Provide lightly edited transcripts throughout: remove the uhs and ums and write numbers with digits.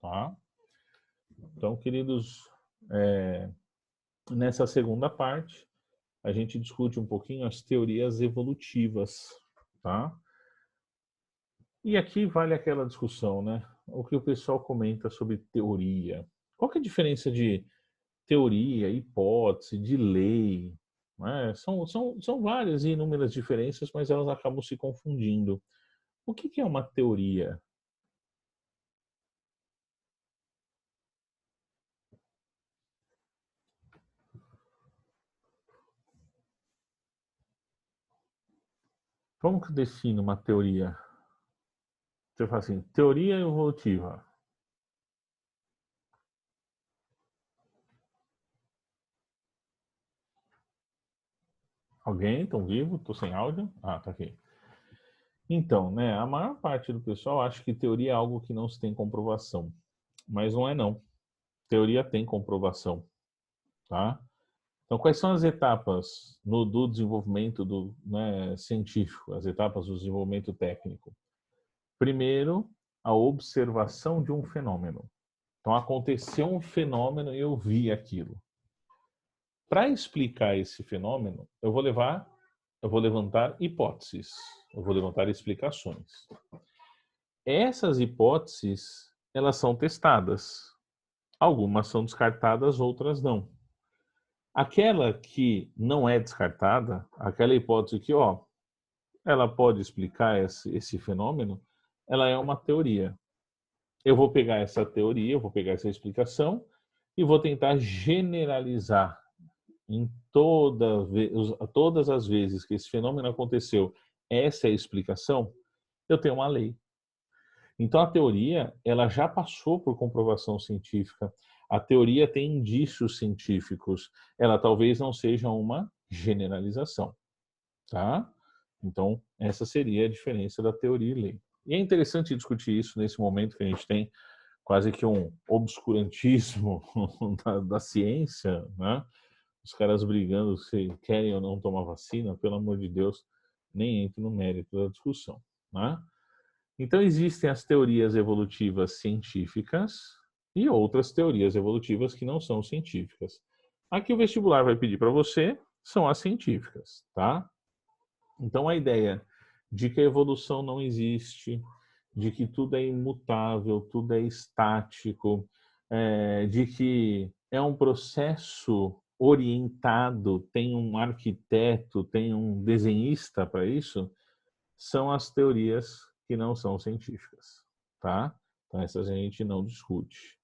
tá? Então, queridos, nessa segunda parte, a gente discute um pouquinho as teorias evolutivas, tá? E aqui vale aquela discussão, né? O que o pessoal comenta sobre teoria. Qual que é a diferença de teoria, hipótese, de lei? Né? São várias e inúmeras diferenças, mas elas acabam se confundindo. O que é uma teoria? Como que define uma teoria? Você fala assim, teoria evolutiva. Alguém? Estão vivo? Estou sem áudio? Ah, tá aqui. Então, né, a maior parte do pessoal acha que teoria é algo que não se tem comprovação. Mas não é não. Teoria tem comprovação, tá? Então, quais são as etapas do desenvolvimento né, científico, as etapas do desenvolvimento técnico? Primeiro, a observação de um fenômeno. Então, aconteceu um fenômeno e eu vi aquilo. Para explicar esse fenômeno, eu vou levantar hipóteses, eu vou levantar explicações. Essas hipóteses, elas são testadas. Algumas são descartadas, outras não. Aquela que não é descartada, aquela hipótese que, ela pode explicar esse fenômeno, ela é uma teoria. Eu vou pegar essa teoria, eu vou pegar essa explicação e vou tentar generalizar em todas as vezes que esse fenômeno aconteceu, essa é a explicação, eu tenho uma lei. Então a teoria, ela já passou por comprovação científica. A teoria tem indícios científicos. Ela talvez não seja uma generalização, tá? Então essa seria a diferença da teoria e lei. E é interessante discutir isso nesse momento que a gente tem quase que um obscurantismo da ciência, né? Os caras brigando se querem ou não tomar vacina, pelo amor de Deus, nem entro no mérito da discussão, né? Então existem as teorias evolutivas científicas e outras teorias evolutivas que não são científicas. A que o vestibular vai pedir para você são as científicas, tá? Então a ideia de que a evolução não existe, de que tudo é imutável, tudo é estático, de que é um processo orientado, tem um arquiteto, tem um desenhista para isso, são as teorias que não são científicas, tá? Então essas a gente não discute.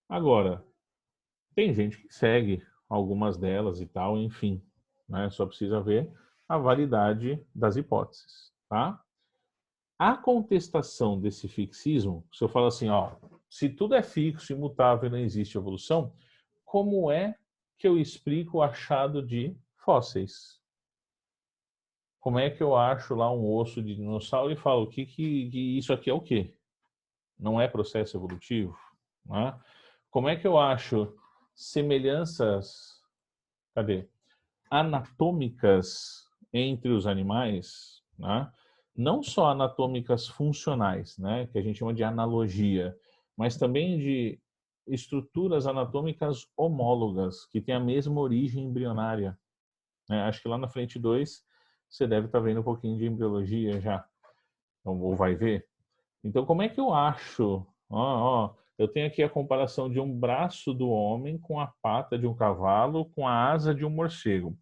Agora, tem gente que segue algumas delas e tal, enfim, né? Só precisa ver a validade das hipóteses, tá? A contestação desse fixismo, se eu falo assim, se tudo é fixo, imutável e não existe evolução, como é que eu explico o achado de fósseis? Como é que eu acho lá um osso de dinossauro e falo que isso aqui é o quê? Não é processo evolutivo? Né? Como é que eu acho semelhanças, anatômicas entre os animais, né? Não só anatômicas funcionais, né? Que a gente chama de analogia, mas também de estruturas anatômicas homólogas, que têm a mesma origem embrionária. Né? Acho que lá na frente 2 você deve estar vendo um pouquinho de embriologia já, então, ou vai ver. Então, como é que eu acho? Eu tenho aqui a comparação de um braço do homem com a pata de um cavalo, com a asa de um morcego.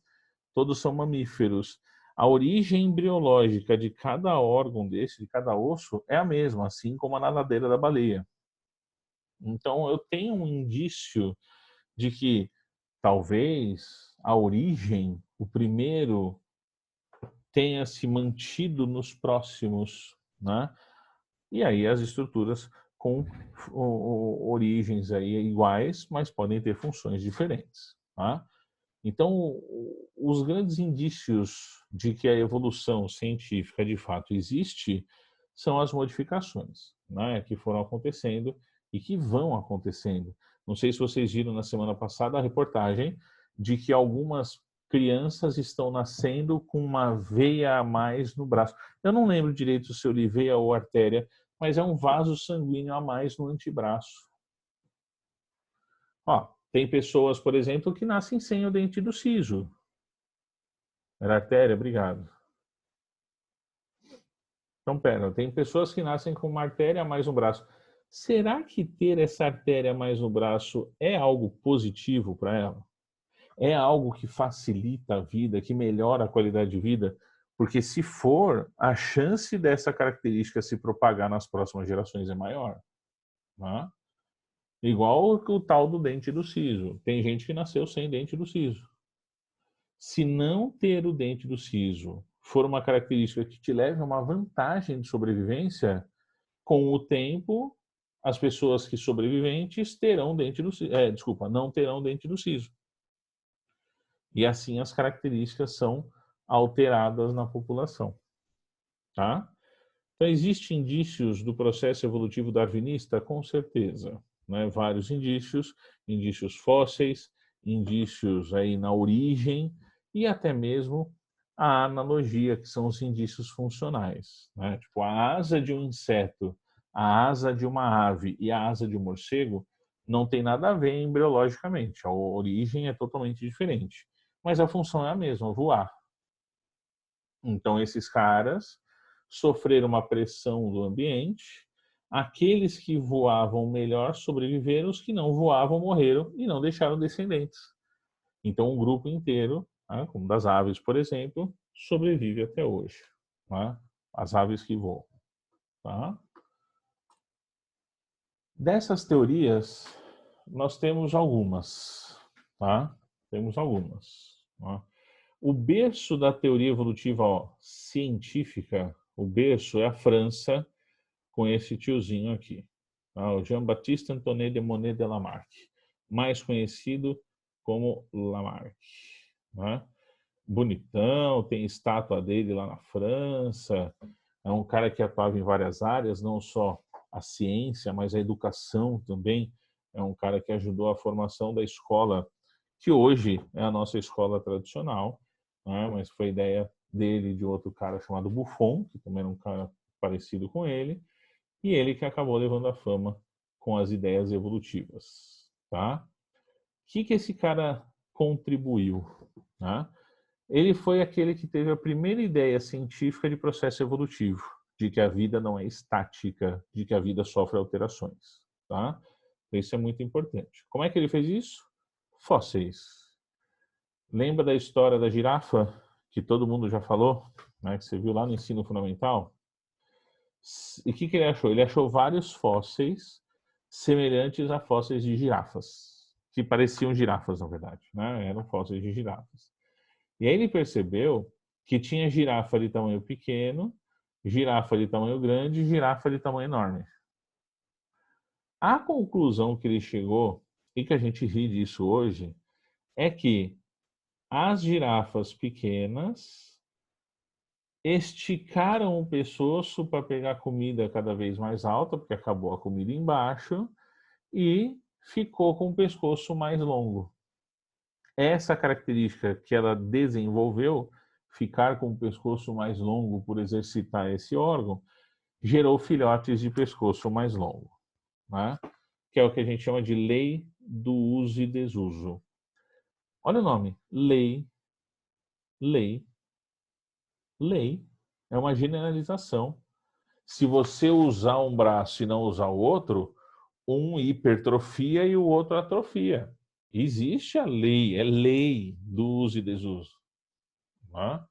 Todos são mamíferos. A origem embriológica de cada órgão desse, de cada osso, é a mesma, assim como a nadadeira da baleia. Então, eu tenho um indício de que talvez a origem, o primeiro, tenha se mantido nos próximos, né? E aí as estruturas com origens aí iguais, mas podem ter funções diferentes, tá? Então, os grandes indícios de que a evolução científica de fato existe são as modificações, né, que foram acontecendo e que vão acontecendo. Não sei se vocês viram na semana passada a reportagem de que algumas crianças estão nascendo com uma veia a mais no braço. Eu não lembro direito se eu li veia ou artéria, mas é um vaso sanguíneo a mais no antebraço. Ó, tem pessoas, por exemplo, que nascem sem o dente do siso. Era artéria, obrigado. Então, pera, tem pessoas que nascem com uma artéria a mais no braço. Será que ter essa artéria a mais no braço é algo positivo para ela? É algo que facilita a vida, que melhora a qualidade de vida? Porque se for, a chance dessa característica se propagar nas próximas gerações é maior. Né? Igual o tal do dente do siso. Tem gente que nasceu sem dente do siso. Se não ter o dente do siso for uma característica que te leve a uma vantagem de sobrevivência, com o tempo, as pessoas que sobreviventes terão dente do siso. Não terão dente do siso. E assim as características são alteradas na população. Tá? Então, existem indícios do processo evolutivo darwinista? Com certeza. Né? Vários indícios, indícios fósseis, indícios aí na origem e até mesmo a analogia, que são os indícios funcionais. Né? Tipo, a asa de um inseto, a asa de uma ave e a asa de um morcego não tem nada a ver embriologicamente. A origem é totalmente diferente. Mas a função é a mesma, voar. Então, esses caras sofreram uma pressão do ambiente. Aqueles que voavam melhor sobreviveram, os que não voavam morreram e não deixaram descendentes. Então, um grupo inteiro, né, como das aves, por exemplo, sobrevive até hoje. Né? As aves que voam. Tá? Dessas teorias, nós temos algumas. Tá? Temos algumas. Tá? O berço da teoria evolutiva científica, o berço é a França, com esse tiozinho aqui, tá? O Jean-Baptiste Antoine de Monet de Lamarck, mais conhecido como Lamarck. Né? Bonitão, tem estátua dele lá na França, é um cara que atuava em várias áreas, não só a ciência, mas a educação também. É um cara que ajudou a formação da escola, que hoje é a nossa escola tradicional, né? Mas foi ideia dele e de outro cara chamado Buffon, que também era um cara parecido com ele, e ele que acabou levando a fama com as ideias evolutivas. Tá? O que esse cara contribuiu? Né? Ele foi aquele que teve a primeira ideia científica de processo evolutivo, de que a vida não é estática, de que a vida sofre alterações. Tá? Isso é muito importante. Como é que ele fez isso? Fósseis. Lembra da história da girafa, que todo mundo já falou, né, que você viu lá no ensino fundamental? E o que ele achou? Ele achou vários fósseis semelhantes a fósseis de girafas, que pareciam girafas, na verdade, né? Eram fósseis de girafas. E aí ele percebeu que tinha girafa de tamanho pequeno, girafa de tamanho grande e girafa de tamanho enorme. A conclusão que ele chegou, e que a gente ri disso hoje, é que as girafas pequenas esticaram o pescoço para pegar comida cada vez mais alta, porque acabou a comida embaixo, e ficou com o pescoço mais longo. Essa característica que ela desenvolveu, ficar com o pescoço mais longo por exercitar esse órgão, gerou filhotes de pescoço mais longo, né? Que é o que a gente chama de lei do uso e desuso. Olha o nome, lei, lei, lei. É uma generalização. Se você usar um braço e não usar o outro, um hipertrofia e o outro atrofia. Existe a lei, é lei do uso e desuso. Né?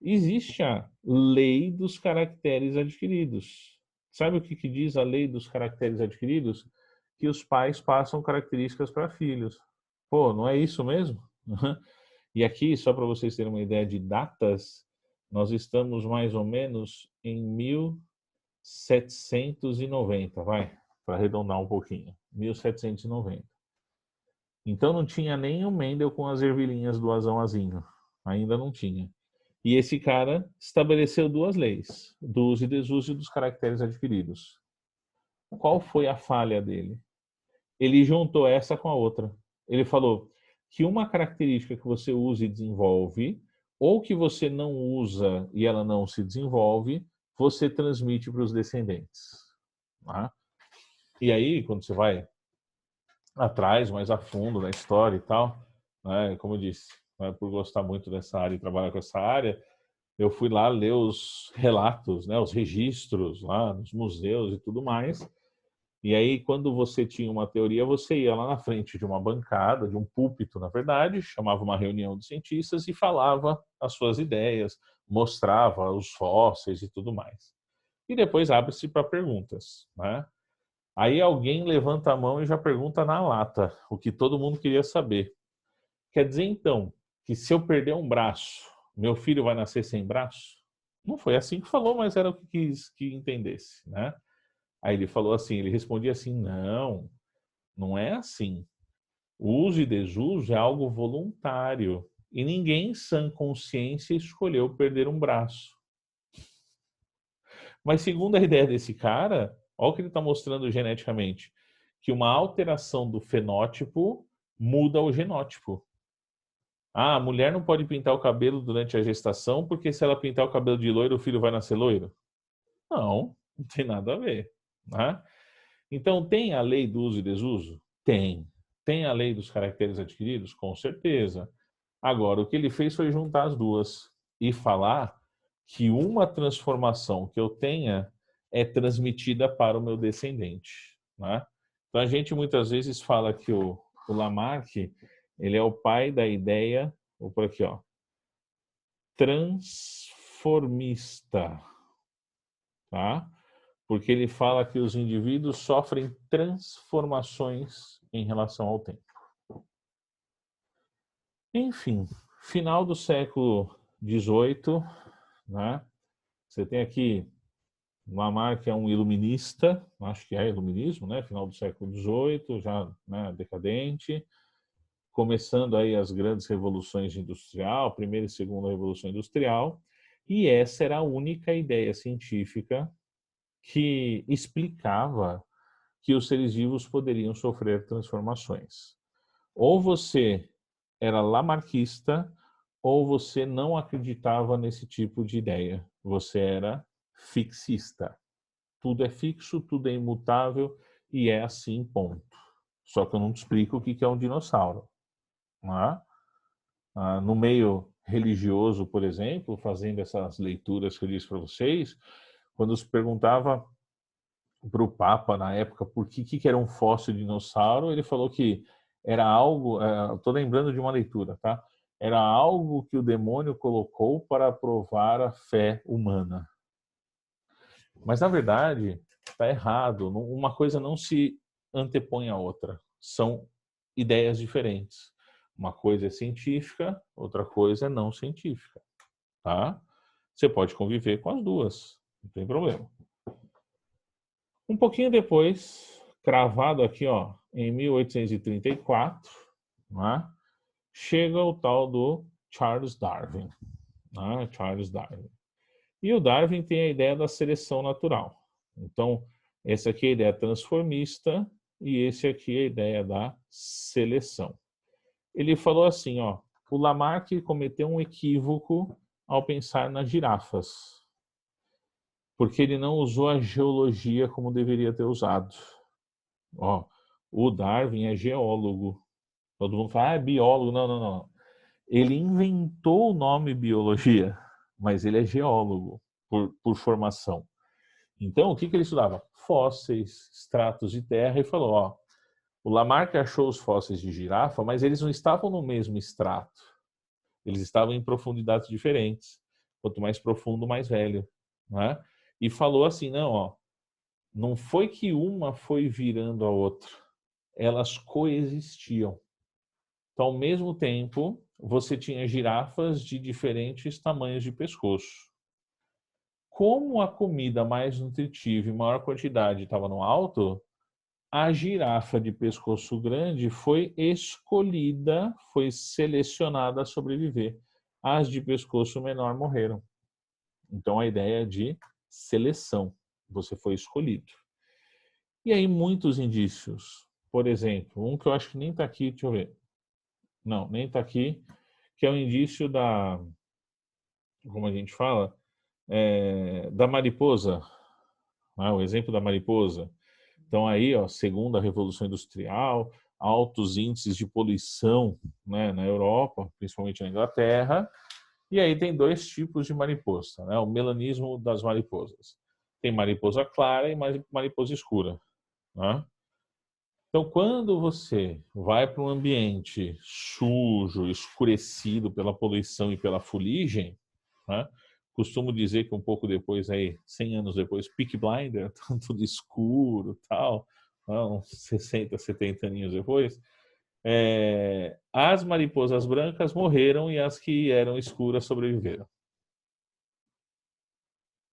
Existe a lei dos caracteres adquiridos. Sabe o que diz a lei dos caracteres adquiridos? Que os pais passam características para filhos. Pô, não é isso mesmo? E aqui, só para vocês terem uma ideia de datas, nós estamos mais ou menos em 1790, vai, para arredondar um pouquinho, 1790. Então não tinha nem o Mendel com as ervilhinhas do azão azinho, ainda não tinha. E esse cara estabeleceu duas leis, do uso e desuso dos caracteres adquiridos. Qual foi a falha dele? Ele juntou essa com a outra. Ele falou que uma característica que você usa e desenvolve, ou que você não usa e ela não se desenvolve, você transmite para os descendentes. Tá? E aí, quando você vai atrás, mais a fundo na história e tal, né, como eu disse, né, por gostar muito dessa área e trabalhar com essa área, eu fui lá ler os relatos, né, os registros lá nos museus e tudo mais. E aí, quando você tinha uma teoria, você ia lá na frente de uma bancada, de um púlpito, na verdade, chamava uma reunião de cientistas e falava as suas ideias, mostrava os fósseis e tudo mais. E depois abre-se para perguntas, né? Aí alguém levanta a mão e já pergunta na lata, o que todo mundo queria saber. Quer dizer, então, que se eu perder um braço, meu filho vai nascer sem braço? Não foi assim que falou, mas era o que quis que entendesse, né? Aí ele falou assim, ele respondia assim, não, não é assim. O uso e desuso é algo voluntário e ninguém em sã consciência escolheu perder um braço. Mas segundo a ideia desse cara, olha o que ele está mostrando geneticamente, que uma alteração do fenótipo muda o genótipo. Ah, a mulher não pode pintar o cabelo durante a gestação porque se ela pintar o cabelo de loiro, o filho vai nascer loiro? Não, não tem nada a ver, né? Então, tem a lei do uso e desuso? Tem. Tem a lei dos caracteres adquiridos? Com certeza. Agora, o que ele fez foi juntar as duas e falar que uma transformação que eu tenha é transmitida para o meu descendente, né? Então, a gente muitas vezes fala que o Lamarck, ele é o pai da ideia, vou por aqui, ó, transformista, tá? Porque ele fala que os indivíduos sofrem transformações em relação ao tempo. Enfim, final do século XVIII, né? Você tem aqui Lamarck é um iluminista, acho que é iluminismo, né? Final do século XVIII, já, né, decadente, começando aí as grandes revoluções industrial, primeira e segunda revolução industrial, e essa era a única ideia científica que explicava que os seres vivos poderiam sofrer transformações. Ou você era lamarquista, ou você não acreditava nesse tipo de ideia. Você era fixista. Tudo é fixo, tudo é imutável e é assim, ponto. Só que eu não te explico o que é um dinossauro. Não é? No meio religioso, por exemplo, fazendo essas leituras que eu disse para vocês, quando se perguntava para o Papa na época por que era um fóssil de dinossauro, ele falou que era algo, estou lembrando de uma leitura, tá? Era algo que o demônio colocou para provar a fé humana. Mas na verdade está errado. Uma coisa não se antepõe à outra. São ideias diferentes. Uma coisa é científica, outra coisa é não científica, tá? Você pode conviver com as duas, não tem problema. Um pouquinho depois, cravado aqui, ó, em 1834, né, chega o tal do Charles Darwin. Né, Charles Darwin. E o Darwin tem a ideia da seleção natural. Então, essa aqui é a ideia transformista e esse aqui é a ideia da seleção. Ele falou assim, ó, o Lamarck cometeu um equívoco ao pensar nas girafas, porque ele não usou a geologia como deveria ter usado. Ó, o Darwin é geólogo. Todo mundo fala, é biólogo. Não, não, não. Ele inventou o nome biologia, mas ele é geólogo por formação. Então, o que ele estudava? Fósseis, estratos de terra, e falou, ó, o Lamarck achou os fósseis de girafa, mas eles não estavam no mesmo extrato. Eles estavam em profundidades diferentes. Quanto mais profundo, mais velho. Né? E falou assim, não, ó, não foi que uma foi virando a outra. Elas coexistiam. Então, ao mesmo tempo, você tinha girafas de diferentes tamanhos de pescoço. Como a comida mais nutritiva e maior quantidade estava no alto, a girafa de pescoço grande foi escolhida, foi selecionada a sobreviver. As de pescoço menor morreram. Então, a ideia é de seleção. Você foi escolhido. E aí, muitos indícios. Por exemplo, um que eu acho que nem está aqui, deixa eu ver. Não, nem está aqui, que é o indício da, como a gente fala, Da mariposa, né? O exemplo da mariposa. Então aí, ó, segundo a Revolução Industrial, altos índices de poluição, né, na Europa, principalmente na Inglaterra. E aí tem dois tipos de mariposa, né? O melanismo das mariposas. Tem mariposa clara e mariposa escura, né? Então, quando você vai para um ambiente sujo, escurecido pela poluição e pela fuligem, né? Costumo dizer que um pouco depois, aí, 100 anos depois, Peaky Blinders, tudo escuro, tal, né? Uns 60, 70 aninhos depois, as mariposas brancas morreram e as que eram escuras sobreviveram.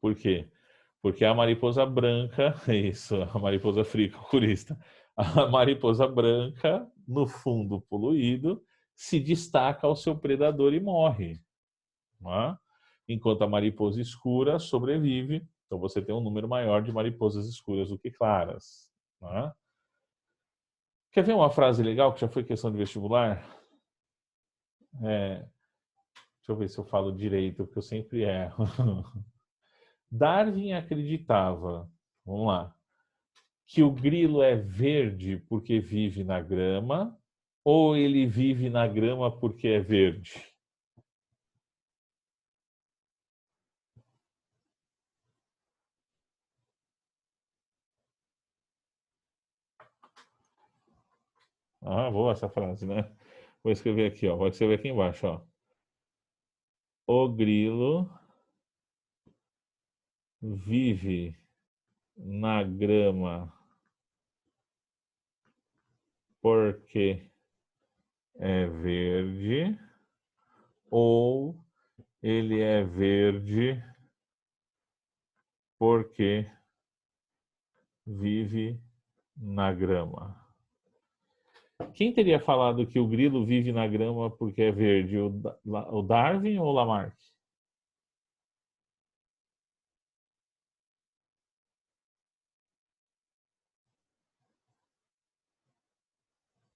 Por quê? Porque a mariposa branca, isso, a mariposa fricaculista, a mariposa branca, no fundo poluído, se destaca ao seu predador e morre. Não é? Enquanto a mariposa escura sobrevive, então você tem um número maior de mariposas escuras do que claras. Não é? Quer ver uma frase legal que já foi questão de vestibular? Deixa eu ver se eu falo direito, porque eu sempre erro. Darwin acreditava, vamos lá, que o grilo é verde porque vive na grama ou ele vive na grama porque é verde? Ah, boa essa frase, né? Vou escrever aqui, ó. Vou escrever aqui embaixo, ó. O grilo vive na grama porque é verde ou ele é verde porque vive na grama. Quem teria falado que o grilo vive na grama porque é verde? O Darwin ou o Lamarck?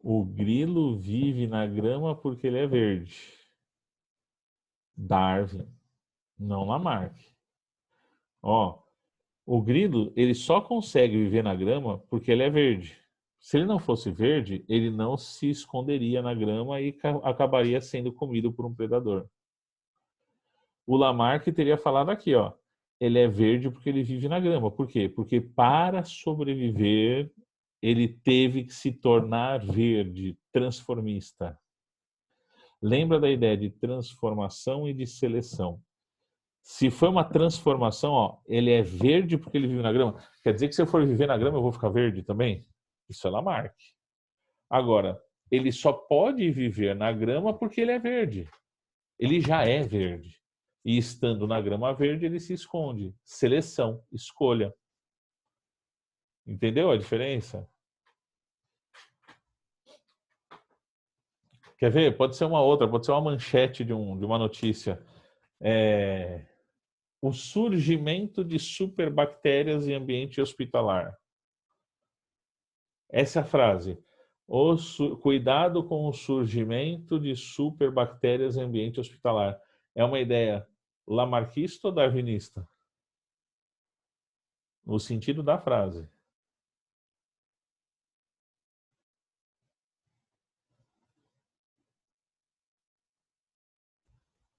O grilo vive na grama porque ele é verde. Darwin, não Lamarck. Ó, o grilo, ele só consegue viver na grama porque ele é verde. Se ele não fosse verde, ele não se esconderia na grama e acabaria sendo comido por um predador. O Lamarck teria falado aqui, ó, ele é verde porque ele vive na grama. Por quê? Porque para sobreviver, ele teve que se tornar verde, transformista. Lembra da ideia de transformação e de seleção. Se foi uma transformação, ó, ele é verde porque ele vive na grama. Quer dizer que se eu for viver na grama, eu vou ficar verde também? Isso é Lamarck. Agora, ele só pode viver na grama porque ele é verde. Ele já é verde. E estando na grama verde, ele se esconde. Seleção, escolha. Entendeu a diferença? Quer ver? Pode ser uma outra, pode ser uma manchete de uma notícia. O surgimento de superbactérias em ambiente hospitalar. Essa é a frase. Cuidado com o surgimento de superbactérias em ambiente hospitalar. É uma ideia lamarquista ou darwinista? No sentido da frase.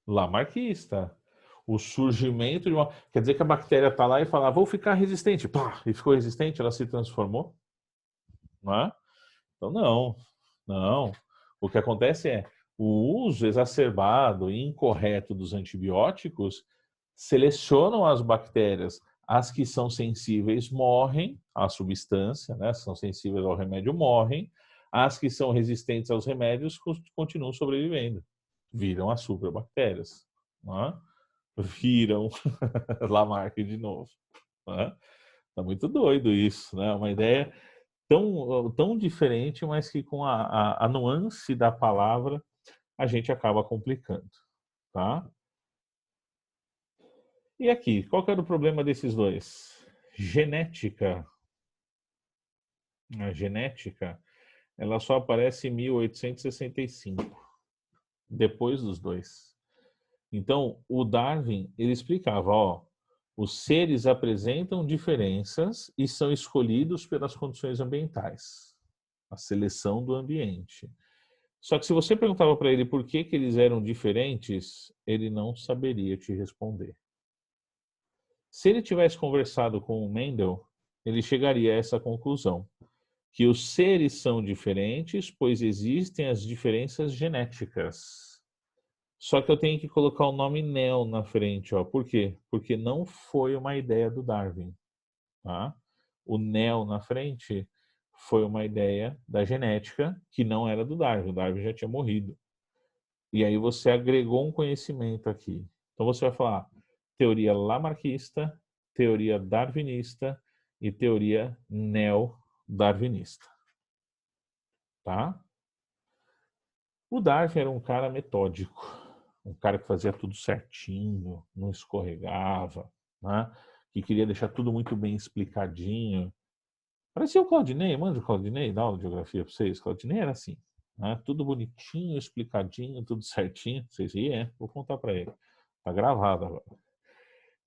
Lamarquista. O surgimento de uma. Quer dizer que a bactéria está lá e fala, vou ficar resistente. Pá, e ficou resistente, ela se transformou. Não é? Então, não. Não. O que acontece é o uso exacerbado e incorreto dos antibióticos selecionam as bactérias. As que são sensíveis morrem à substância, né? São sensíveis ao remédio, morrem. As que são resistentes aos remédios continuam sobrevivendo. Viram as superbactérias. Não é? Viram Lamarck de novo. Né? Tá muito doido isso, né? Uma ideia tão diferente, mas que com a nuance da palavra a gente acaba complicando, tá? E aqui, qual que era o problema desses dois? Genética. A genética, ela só aparece em 1865, depois dos dois. Então, o Darwin, ele explicava, ó, os seres apresentam diferenças e são escolhidos pelas condições ambientais, a seleção do ambiente. Só que se você perguntava para ele por que eles eram diferentes, ele não saberia te responder. Se ele tivesse conversado com o Mendel, ele chegaria a essa conclusão, que os seres são diferentes, pois existem as diferenças genéticas. Só que eu tenho que colocar o nome Neo na frente, ó. Por quê? Porque não foi uma ideia do Darwin, tá? O Neo na frente foi uma ideia da genética que não era do Darwin. O Darwin já tinha morrido. E aí você agregou um conhecimento aqui. Então você vai falar teoria lamarckista, teoria darwinista e teoria neo-darwinista, tá? O Darwin era um cara metódico, um cara que fazia tudo certinho, não escorregava, né? Que queria deixar tudo muito bem explicadinho. Parecia o Claudinei, manja o Claudinei, dá aula de geografia para vocês. Claudinei era assim, né? Tudo bonitinho, explicadinho, tudo certinho. Vocês riam, vou contar para ele. Tá gravado agora.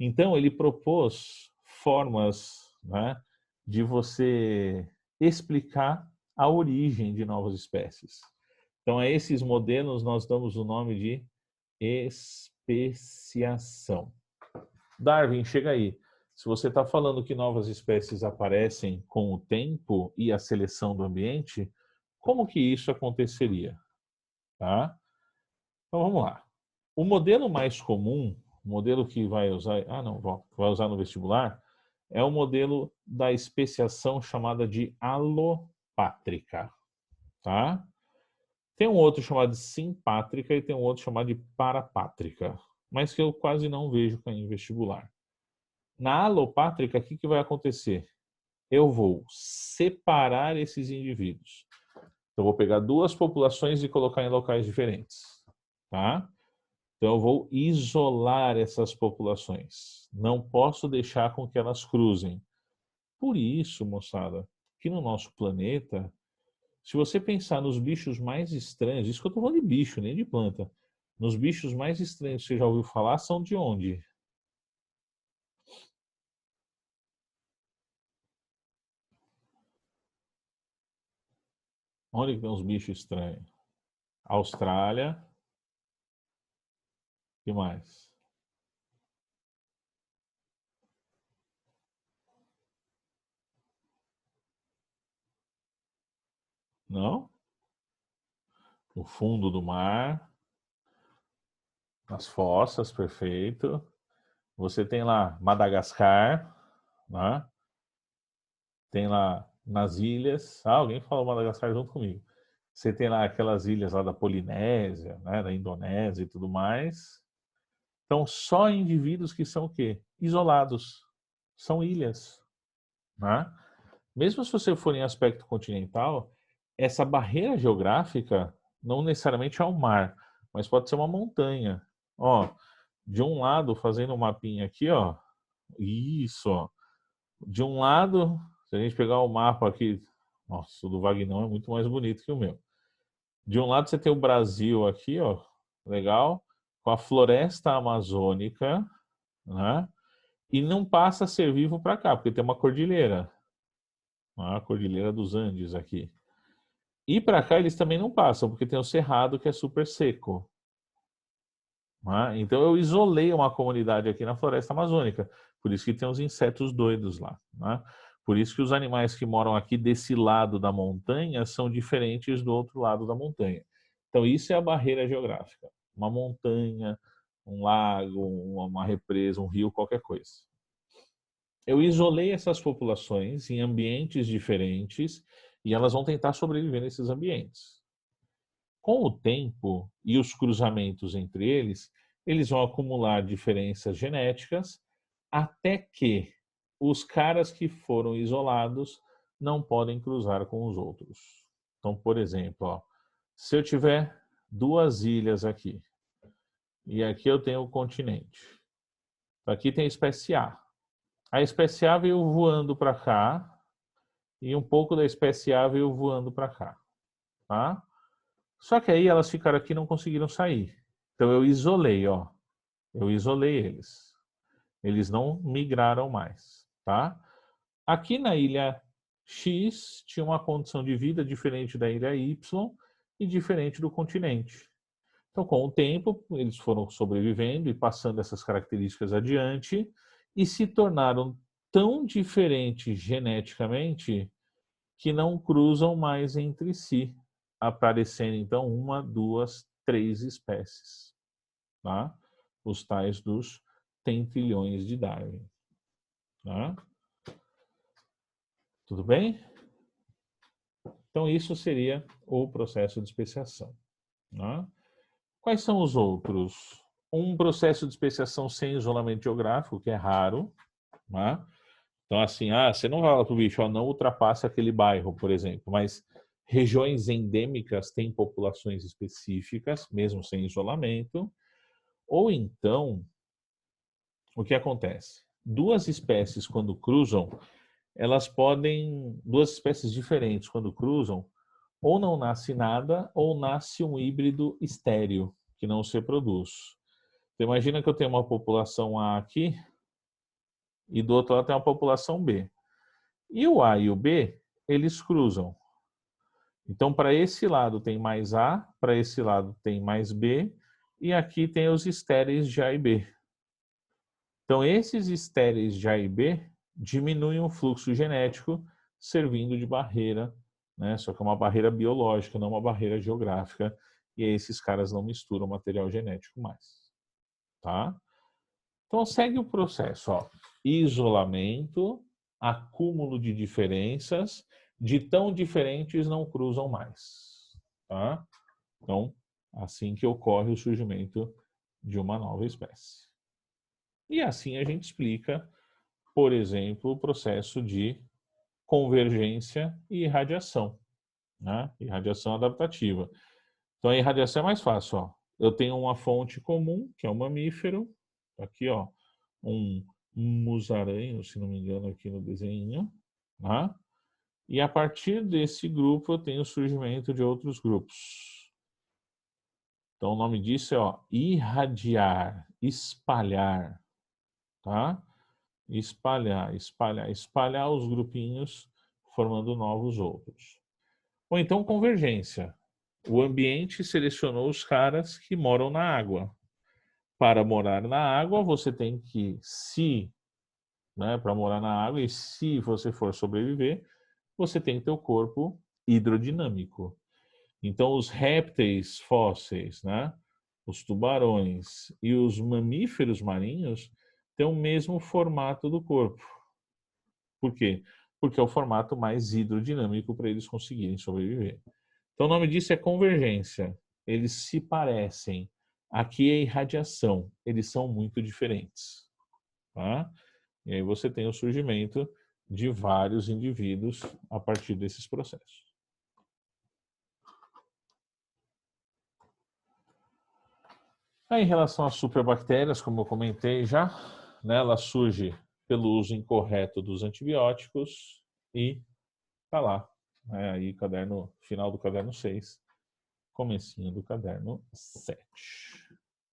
Então ele propôs formas, né, de você explicar a origem de novas espécies. Então, a esses modelos nós damos o nome de especiação. Darwin, chega aí. Se você está falando que novas espécies aparecem com o tempo e a seleção do ambiente, como que isso aconteceria? Tá? Então, vamos lá. O modelo mais comum, o modelo que vai usar, vai usar no vestibular, é o modelo da especiação chamada de alopátrica. Tá? Tem um outro chamado de simpátrica e tem um outro chamado de parapátrica, mas que eu quase não vejo em vestibular. Na alopátrica, o que vai acontecer? Eu vou separar esses indivíduos. Então, eu vou pegar duas populações e colocar em locais diferentes. Tá? Então, eu vou isolar essas populações. Não posso deixar com que elas cruzem. Por isso, moçada, que no nosso planeta, se você pensar nos bichos mais estranhos, isso que eu estou falando de bicho, nem de planta. Nos bichos mais estranhos que você já ouviu falar, são de onde? Onde que tem uns bichos estranhos? Austrália. O que mais? Não? No fundo do mar, nas fossas, perfeito. Você tem lá Madagascar, né? Tem lá nas ilhas. Ah, alguém falou Madagascar junto comigo. Você tem lá aquelas ilhas lá da Polinésia, né? Da Indonésia e tudo mais. Então, só indivíduos que são o quê? Isolados. São ilhas, né? Mesmo se você for em aspecto continental, essa barreira geográfica não necessariamente é um mar, mas pode ser uma montanha. Ó, de um lado, fazendo um mapinha aqui, ó. Isso, ó. De um lado, se a gente pegar o mapa aqui, nossa, o do Vagnão é muito mais bonito que o meu. De um lado você tem o Brasil aqui, ó, legal, com a floresta amazônica, né? E não passa a ser vivo para cá, porque tem uma cordilheira, a Cordilheira dos Andes aqui. E para cá eles também não passam, porque tem o Cerrado que é super seco. Né? Então eu isolei uma comunidade aqui na floresta amazônica. Por isso que tem os insetos doidos lá. Né? Por isso que os animais que moram aqui desse lado da montanha são diferentes do outro lado da montanha. Então isso é a barreira geográfica. Uma montanha, um lago, uma represa, um rio, qualquer coisa. Eu isolei essas populações em ambientes diferentes e elas vão tentar sobreviver nesses ambientes. Com o tempo e os cruzamentos entre eles, eles vão acumular diferenças genéticas até que os caras que foram isolados não podem cruzar com os outros. Então, por exemplo, ó, se eu tiver duas ilhas aqui e aqui eu tenho o continente, aqui tem a espécie A. A espécie A veio voando para cá e um pouco da espécie A veio voando para cá, tá? Só que aí elas ficaram aqui e não conseguiram sair. Então eu isolei, ó. Eu isolei eles. Eles não migraram mais, tá? Aqui na ilha X tinha uma condição de vida diferente da ilha Y e diferente do continente. Então, com o tempo, eles foram sobrevivendo e passando essas características adiante e se tornaram tão diferentes geneticamente que não cruzam mais entre si, aparecendo então uma, duas, três espécies, tá? Os tais dos tentilhões de Darwin, tá? Tudo bem? Então isso seria o processo de especiação, tá? Quais são os outros? Um processo de especiação sem isolamento geográfico, que é raro, tá? Então, assim, você não fala para o bicho, não ultrapasse aquele bairro, por exemplo, mas regiões endêmicas têm populações específicas, mesmo sem isolamento. Ou então, o que acontece? Duas espécies, quando cruzam, duas espécies diferentes, quando cruzam, ou não nasce nada, ou nasce um híbrido estéril, que não se reproduz. Então, imagina que eu tenho uma população A aqui, e do outro lado tem uma população B. E o A e o B, eles cruzam. Então, para esse lado tem mais A, para esse lado tem mais B, e aqui tem os estéreis de A e B. Então, esses estéreis de A e B diminuem o fluxo genético, servindo de barreira, né? Só que é uma barreira biológica, não uma barreira geográfica, e aí esses caras não misturam material genético mais, tá? Então, segue o processo, ó. Isolamento, acúmulo de diferenças, de tão diferentes não cruzam mais, tá? Então, assim que ocorre o surgimento de uma nova espécie. E assim a gente explica, por exemplo, o processo de convergência e irradiação, né? Irradiação adaptativa. Então, a irradiação é mais fácil, ó. Eu tenho uma fonte comum, que é o mamífero, aqui, ó, um musaranho, se não me engano, aqui no desenho, tá? E a partir desse grupo eu tenho o surgimento de outros grupos. Então, o nome disso é, ó, irradiar, espalhar, tá? Espalhar, espalhar, espalhar os grupinhos, formando novos outros. Ou então convergência. O ambiente selecionou os caras que moram na água. Para morar na água, você tem que, né, para morar na água, e se você for sobreviver, você tem que ter o corpo hidrodinâmico. Então, os répteis fósseis, né, os tubarões e os mamíferos marinhos têm o mesmo formato do corpo. Por quê? Porque é o formato mais hidrodinâmico para eles conseguirem sobreviver. Então, o nome disso é convergência. Eles se parecem. Aqui é irradiação. Eles são muito diferentes. Tá? E aí você tem o surgimento de vários indivíduos a partir desses processos. Aí, em relação às superbactérias, como eu comentei já, né, ela surge pelo uso incorreto dos antibióticos e tá lá. Né, aí, final do caderno 6, comecinho do caderno 7.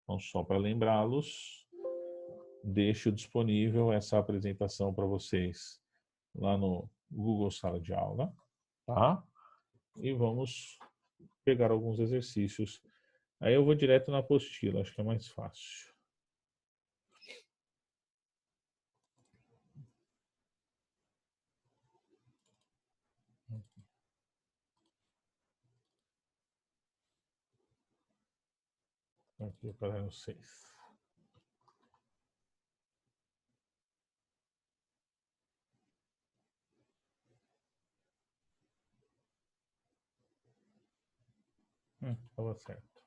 Então, só para lembrá-los, deixo disponível essa apresentação para vocês lá no Google Sala de Aula, tá? E vamos pegar alguns exercícios. Aí eu vou direto na apostila, acho que é mais fácil. Aqui o caderno 6. Estava certo.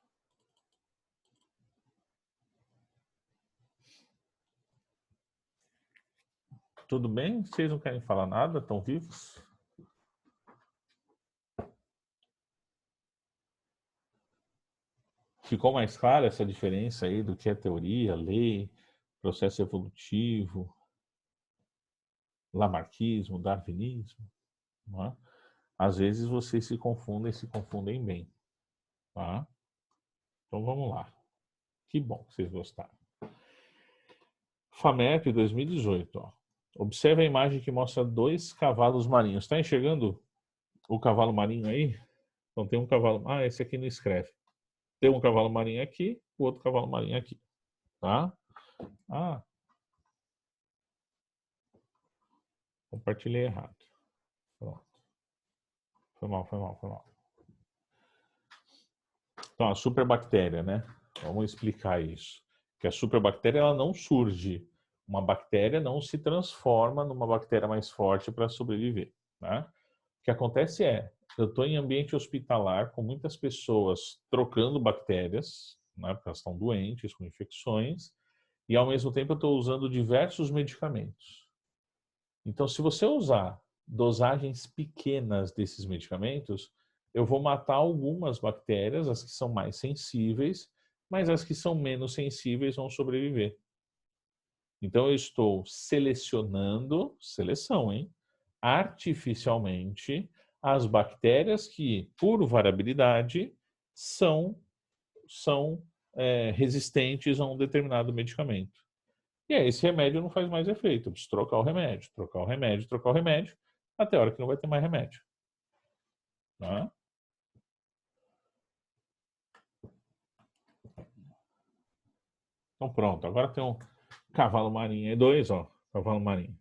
Tudo bem? Vocês não querem falar nada? Estão vivos? Ficou mais clara essa diferença aí do que é teoria, lei, processo evolutivo, lamarquismo, darwinismo? Não é? Às vezes vocês se confundem bem. Tá? Então vamos lá. Que bom que vocês gostaram. FAMEP 2018. Ó. Observe a imagem que mostra 2 cavalos marinhos. Está enxergando o cavalo marinho aí? Então tem um cavalo... Ah, esse aqui não escreve. Tem um cavalo marinho aqui, o outro cavalo marinho aqui. Tá? Ah, compartilhei errado. Pronto. Foi mal, foi mal, foi mal. Então, a superbactéria, né? Vamos explicar isso. Que a superbactéria ela não surge. Uma bactéria não se transforma numa bactéria mais forte para sobreviver. Né? O que acontece é, eu estou em ambiente hospitalar com muitas pessoas trocando bactérias, né? Porque elas estão doentes, com infecções, e ao mesmo tempo eu estou usando diversos medicamentos. Então, se você usar dosagens pequenas desses medicamentos, eu vou matar algumas bactérias, as que são mais sensíveis, mas as que são menos sensíveis vão sobreviver. Então, eu estou selecionando, seleção, hein? Artificialmente, as bactérias que, por variabilidade, são resistentes a um determinado medicamento. E aí esse remédio não faz mais efeito. Eu preciso trocar o remédio, trocar o remédio, trocar o remédio, até a hora que não vai ter mais remédio. Tá? Então pronto, agora tem um cavalo marinho. É 2, ó, cavalo marinho.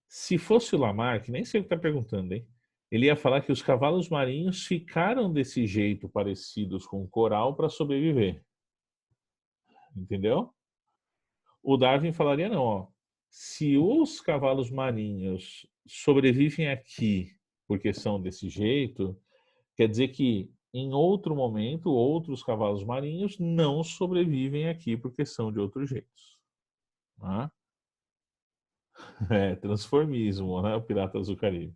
Se fosse o Lamarck, nem sei o que está perguntando, hein? Ele ia falar que os cavalos marinhos ficaram desse jeito, parecidos com o coral, para sobreviver. Entendeu? O Darwin falaria não, ó. Se os cavalos marinhos sobrevivem aqui porque são desse jeito, quer dizer que em outro momento, outros cavalos marinhos não sobrevivem aqui porque são de outros jeitos. Né? É, transformismo, né? O Piratas do Caribe.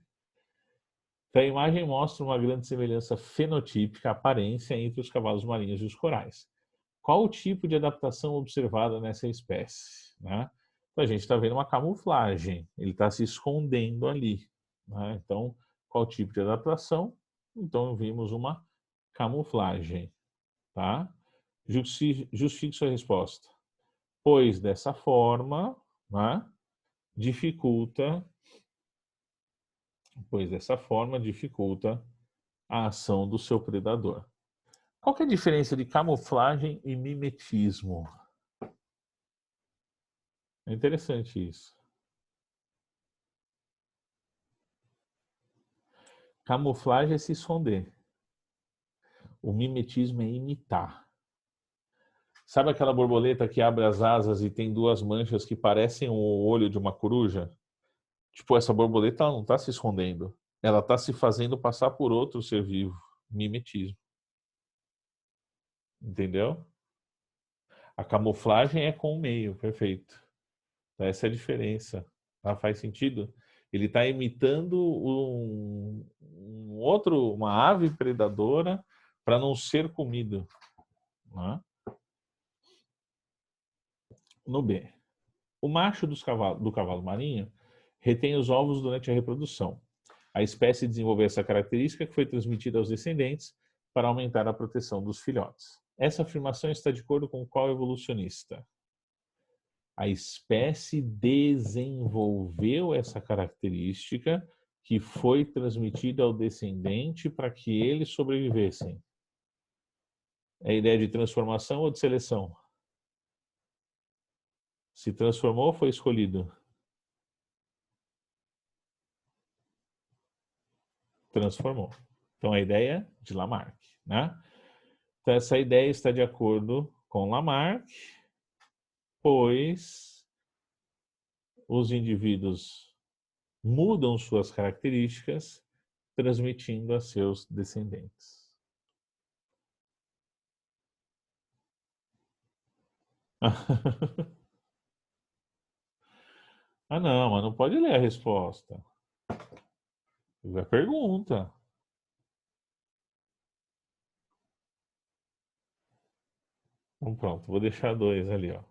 Então, a imagem mostra uma grande semelhança fenotípica, aparência entre os cavalos marinhos e os corais. Qual o tipo de adaptação observada nessa espécie? Né? Então, a gente está vendo uma camuflagem, ele está se escondendo ali. Né? Então, qual tipo de adaptação? Então, vimos uma camuflagem. Tá? Justifique sua resposta. Pois dessa forma, né, dificulta, pois dessa forma dificulta a ação do seu predador. Qual que é a diferença de camuflagem e mimetismo? É interessante isso. Camuflagem é se esconder. O mimetismo é imitar. Sabe aquela borboleta que abre as asas e tem 2 manchas que parecem o olho de uma coruja? Tipo, essa borboleta ela não está se escondendo. Ela está se fazendo passar por outro ser vivo. Mimetismo. Entendeu? A camuflagem é com o meio, perfeito. Então, essa é a diferença. Tá? Faz sentido? Ele está imitando uma ave predadora para não ser comido. Né? No B. O macho do cavalo marinho retém os ovos durante a reprodução. A espécie desenvolveu essa característica que foi transmitida aos descendentes para aumentar a proteção dos filhotes. Essa afirmação está de acordo com qual evolucionista? A espécie desenvolveu essa característica que foi transmitida ao descendente para que eles sobrevivessem. É a ideia de transformação ou de seleção? Se transformou ou foi escolhido? Transformou. Então, a ideia de Lamarck. Né? Então, essa ideia está de acordo com Lamarck, pois os indivíduos mudam suas características, transmitindo a seus descendentes. Ah, não, mas não pode ler a resposta. É pergunta. Então pronto, vou deixar 2 ali, ó.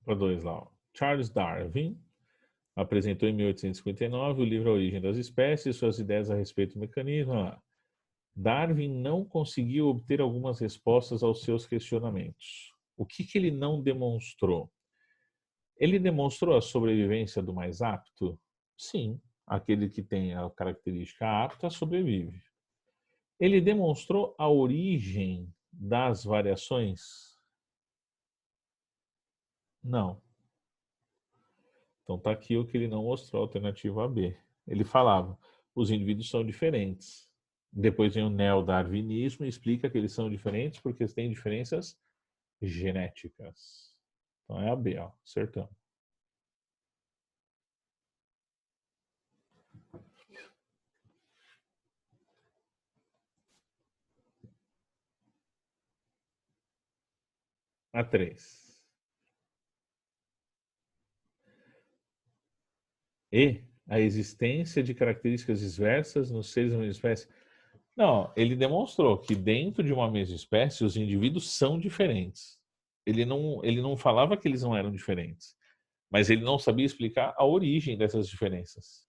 A 2 lá. Ó. Charles Darwin apresentou em 1859 o livro A Origem das Espécies, suas ideias a respeito do mecanismo. Lá. Darwin não conseguiu obter algumas respostas aos seus questionamentos. O que ele não demonstrou? Ele demonstrou a sobrevivência do mais apto? Sim, aquele que tem a característica apta sobrevive. Ele demonstrou a origem das variações? Não. Então está aqui o que ele não mostrou, a alternativa B. Ele falava, os indivíduos são diferentes. Depois vem o neodarwinismo e explica que eles são diferentes porque eles têm diferenças genéticas. Então é a B, ó, acertamos. A 3. E a existência de características diversas nos seres da mesma espécie. Não, ele demonstrou que dentro de uma mesma espécie os indivíduos são diferentes. Ele não falava que eles não eram diferentes, mas ele não sabia explicar a origem dessas diferenças.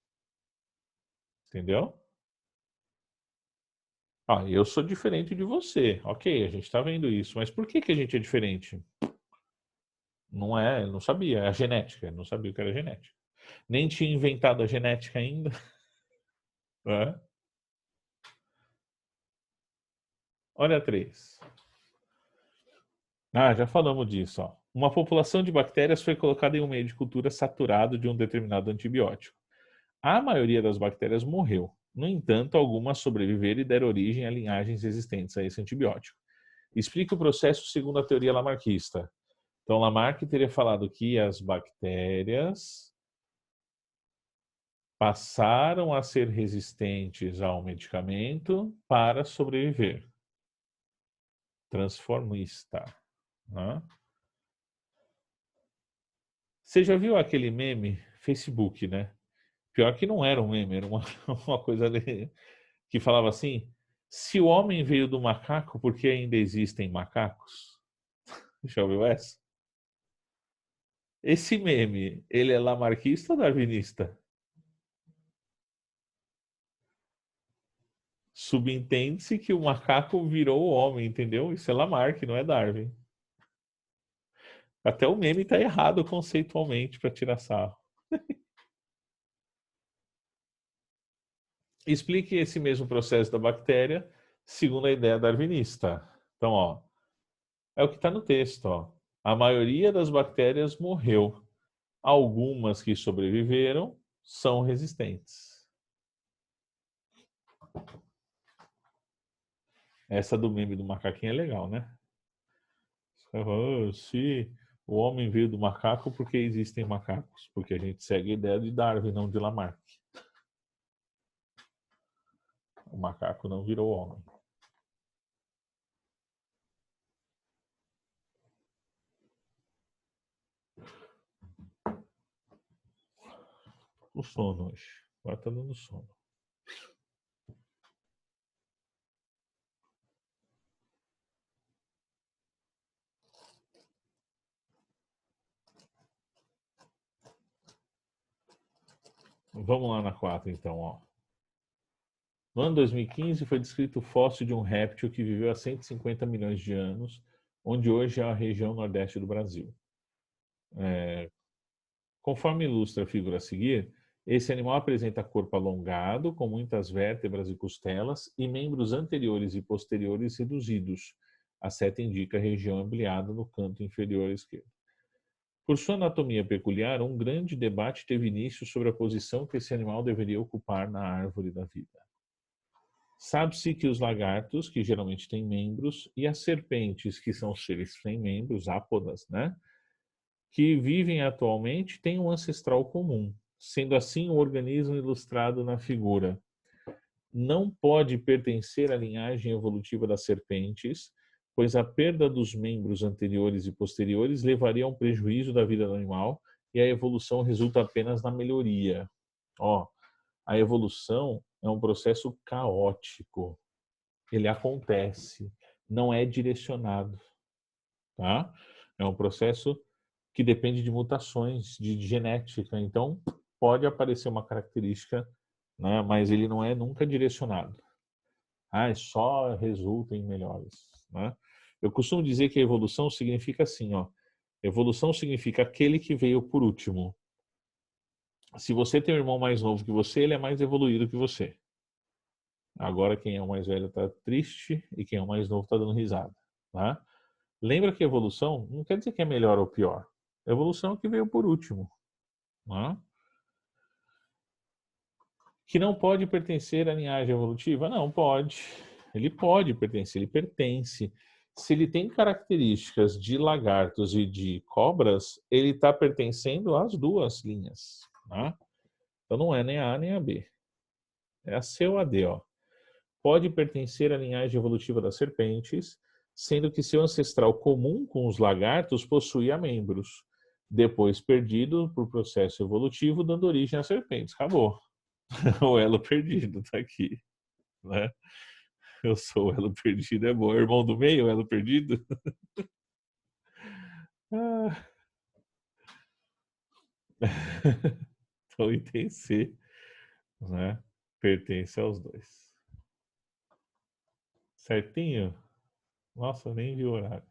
Entendeu? Ah, eu sou diferente de você. Ok, a gente está vendo isso, mas por que a gente é diferente? Não é, ele não sabia, é a genética, ele não sabia o que era genética. Nem tinha inventado a genética ainda. É. Olha a 3. Ah, já falamos disso. Ó. Uma população de bactérias foi colocada em um meio de cultura saturado de um determinado antibiótico. A maioria das bactérias morreu. No entanto, algumas sobreviveram e deram origem a linhagens resistentes a esse antibiótico. Explique o processo segundo a teoria lamarckista. Então, Lamarck teria falado que as bactérias passaram a ser resistentes ao medicamento para sobreviver. Transformista. Né? Você já viu aquele meme? Facebook, né? Pior que não era um meme, era uma, uma coisa que falava assim: se o homem veio do macaco, por que ainda existem macacos? Já ouviu essa? Esse meme, ele é lamarquista ou darwinista? Subentende-se que o macaco virou o homem, entendeu? Isso é Lamarck, não é Darwin. Até o meme está errado conceitualmente para tirar sarro. Explique esse mesmo processo da bactéria segundo a ideia darwinista. Então, ó, é o que está no texto. Ó. A maioria das bactérias morreu. Algumas que sobreviveram são resistentes. Essa do meme do macaquinho é legal, né? Se o homem veio do macaco, porque existem macacos? Porque a gente segue a ideia de Darwin, não de Lamarck. O macaco não virou homem. O sono hoje. Agora tá dando sono. Vamos lá na 4, então. Ó. No ano 2015 foi descrito o fóssil de um réptil que viveu há 150 milhões de anos, onde hoje é a região nordeste do Brasil. Conforme ilustra a figura a seguir, esse animal apresenta corpo alongado, com muitas vértebras e costelas, e membros anteriores e posteriores reduzidos. A seta indica a região ampliada no canto inferior esquerdo. Por sua anatomia peculiar, um grande debate teve início sobre a posição que esse animal deveria ocupar na árvore da vida. Sabe-se que os lagartos, que geralmente têm membros, e as serpentes, que são seres sem membros, ápodas, né? Que vivem atualmente têm um ancestral comum. Sendo assim, o organismo ilustrado na figura não pode pertencer à linhagem evolutiva das serpentes, pois a perda dos membros anteriores e posteriores levaria a um prejuízo da vida do animal e a evolução resulta apenas na melhoria. Ó, a evolução é um processo caótico. Ele acontece, não é direcionado, tá? É um processo que depende de mutações, de genética. Então, pode aparecer uma característica, né, mas ele não é nunca direcionado. Só resulta em melhores, né? Eu costumo dizer que a evolução significa assim, ó. Evolução significa aquele que veio por último. Se você tem um irmão mais novo que você, ele é mais evoluído que você. Agora quem é o mais velho está triste e quem é o mais novo está dando risada, né? Lembra que evolução não quer dizer que é melhor ou pior. Evolução é o que veio por último, né? Que não pode pertencer à linhagem evolutiva? Não, pode. Ele pode pertencer, ele pertence. Se ele tem características de lagartos e de cobras, ele está pertencendo às duas linhas, né? Então não é nem a A nem a B. É a C ou a D, ó. Pode pertencer à linhagem evolutiva das serpentes, sendo que seu ancestral comum com os lagartos possuía membros, depois perdido por processo evolutivo, dando origem às serpentes. Acabou. O elo perdido tá aqui, né? Eu sou o elo perdido, é bom. Irmão do meio, o elo perdido. Ah. Então, o item C, né? Pertence aos dois. Certinho? Nossa, eu nem vi o horário.